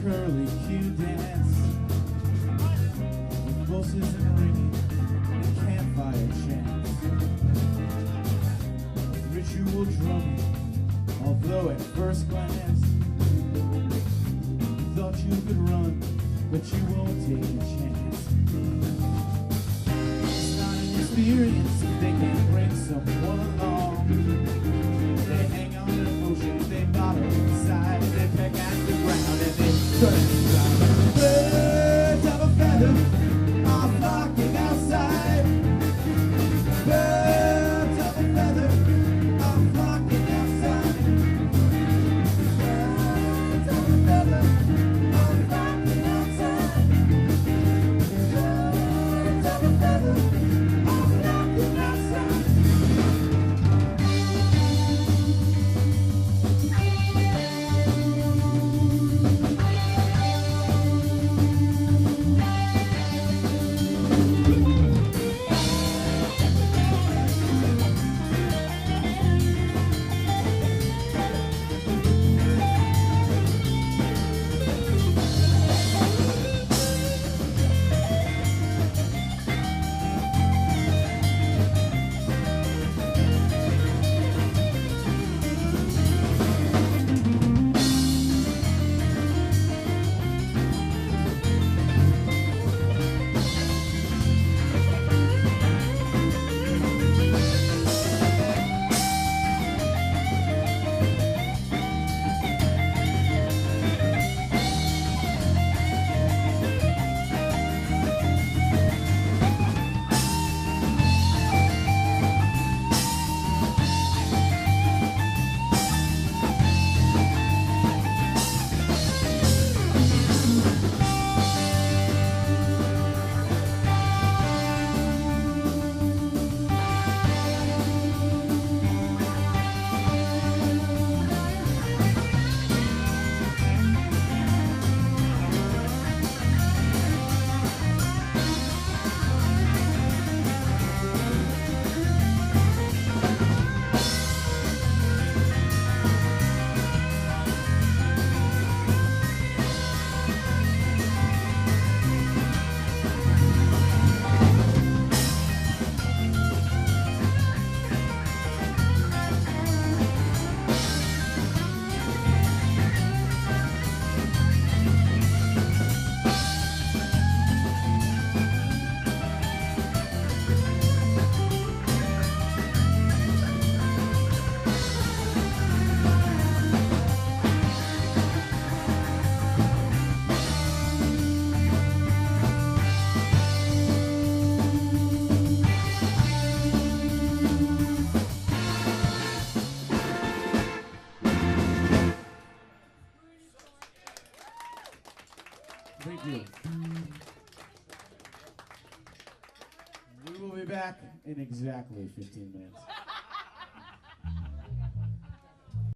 curly Q dance with pulses and ringing and campfire chants. Ritual drumming, although at first glance you thought you could run, but you won't take a chance. It's not an experience if they can't bring someone along. They hang on to emotions, they bottle inside, they peck at the ground and they turn inside. Birds of a feather are flocking outside. Birds of a feather are flocking outside. Birds of a feather are flocking outside. Birds of a feather are flocking outside. Thank you. We will be back in exactly 15 minutes.